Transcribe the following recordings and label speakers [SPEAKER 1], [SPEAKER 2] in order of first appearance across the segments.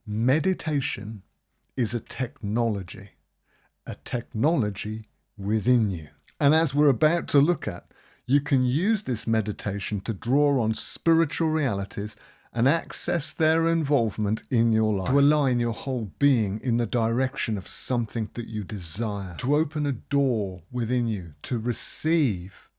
[SPEAKER 1] Meditation is a technology within you. And as we're about to look at, you can use this meditation to draw on spiritual realities and access their involvement in your life, to align your whole being in the direction of something that you desire, to open a door within you to receive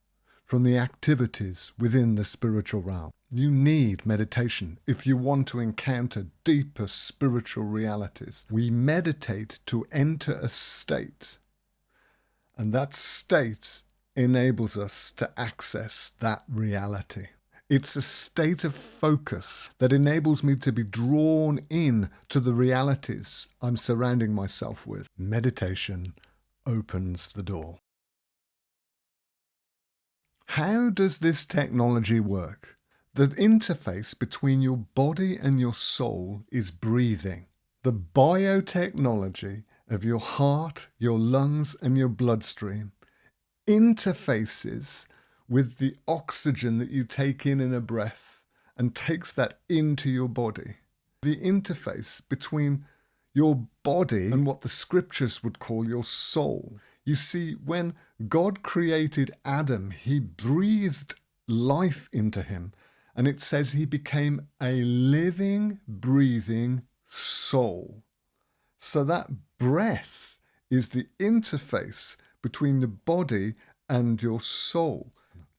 [SPEAKER 1] from the activities within the spiritual realm. You need meditation if you want to encounter deeper spiritual realities. We meditate to enter a state, and that state enables us to access that reality. It's a state of focus that enables me to be drawn in to the realities I'm surrounding myself with. Meditation opens the door. How does this technology work? The interface between your body and your soul is breathing. The biotechnology of your heart, your lungs, and your bloodstream interfaces with the oxygen that you take in a breath and takes that into your body. The interface between your body and what the scriptures would call your soul. You see, when God created Adam, he breathed life into him, and it says he became a living, breathing soul. So that breath is the interface between the body and your soul.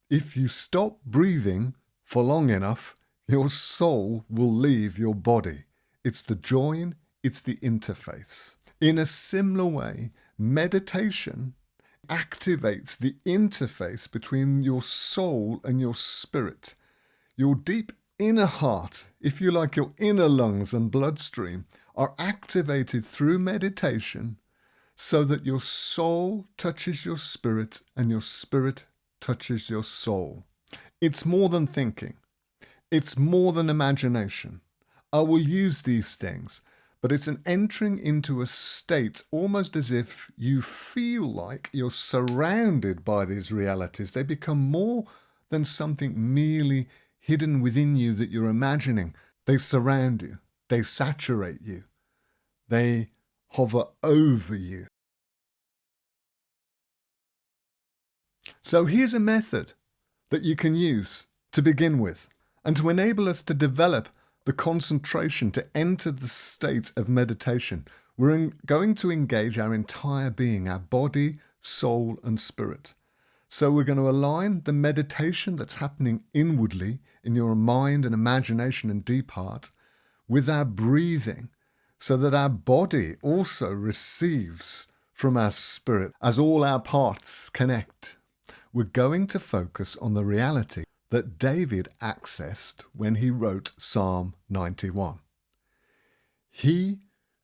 [SPEAKER 1] If you stop breathing for long enough, your soul will leave your body. It's the join, it's the interface. In a similar way, meditation activates the interface between your soul and your spirit. Your deep inner heart, if you like, your inner lungs and bloodstream, are activated through meditation so that your soul touches your spirit and your spirit touches your soul. It's more than thinking. It's more than imagination. I will use these things, but it's an entering into a state almost as if you feel like you're surrounded by these realities. They become more than something merely hidden within you that you're imagining. They surround you. They saturate you. They hover over you. So here's a method that you can use to begin with and to enable us to develop the concentration to enter the state of meditation. We're going to engage our entire being, our body, soul, and spirit. So we're going to align the meditation that's happening inwardly in your mind and imagination and deep heart with our breathing so that our body also receives from our spirit as all our parts connect. We're going to focus on the reality that David accessed when he wrote Psalm 91. He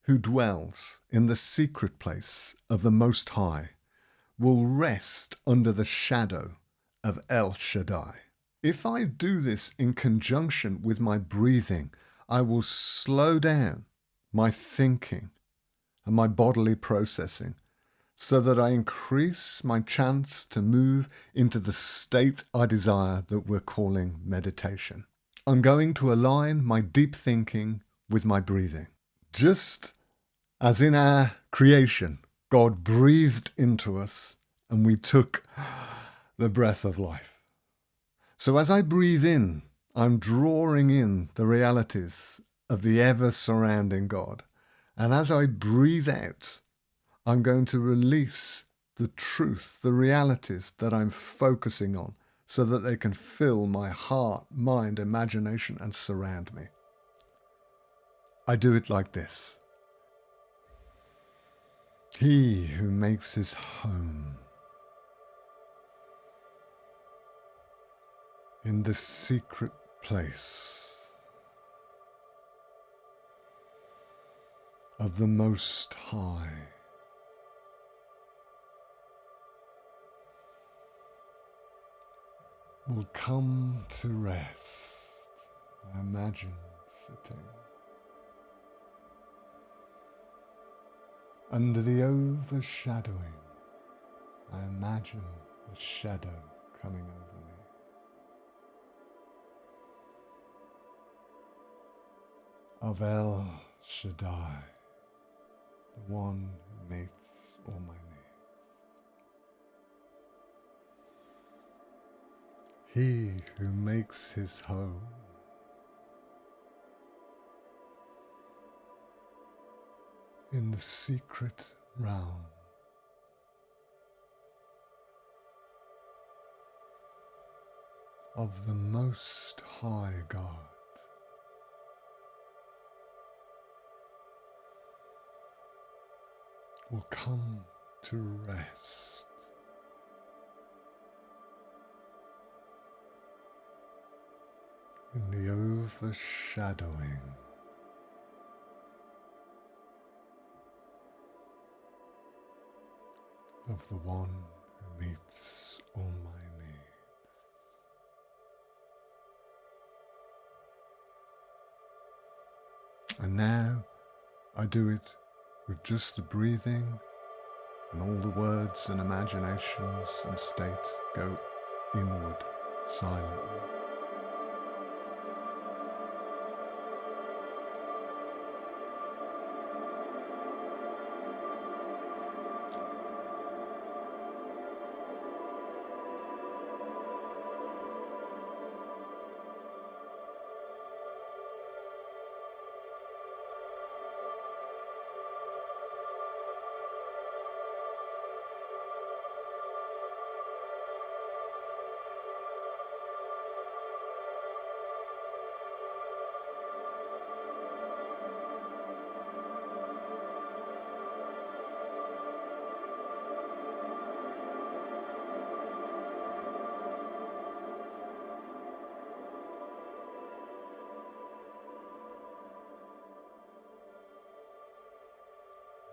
[SPEAKER 1] who dwells in the secret place of the Most High will rest under the shadow of El Shaddai. If I do this in conjunction with my breathing, I will slow down my thinking and my bodily processing so that I increase my chance to move into the state I desire that we're calling meditation. I'm going to align my deep thinking with my breathing. Just as in our creation, God breathed into us and we took the breath of life. So as I breathe in, I'm drawing in the realities of the ever-surrounding God. And as I breathe out, I'm going to release the truth, the realities that I'm focusing on so that they can fill my heart, mind, imagination, and surround me. I do it like this. He who makes his home in the secret place of the Most High will come to rest. I imagine sitting under the overshadowing. I imagine a shadow coming over me. Of El Shaddai, the one who meets all my needs. He who makes his home in the secret realm of the Most High God. Will come to rest in the overshadowing of the one who meets all my needs. And now I do it with just the breathing, and all the words and imaginations and states go inward silently.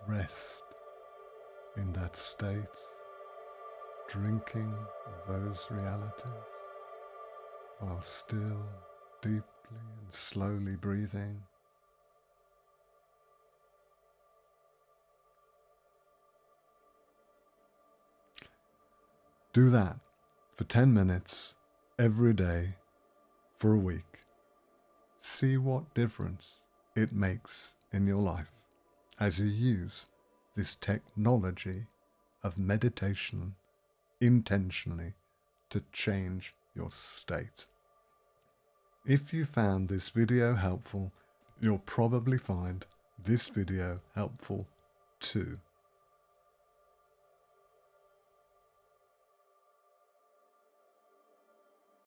[SPEAKER 1] Rest in that state, drinking of those realities, while still deeply and slowly breathing. Do that for 10 minutes every day for a week. See what difference it makes in your life as you use this technology of meditation intentionally to change your state. If you found this video helpful, you'll probably find this video helpful too.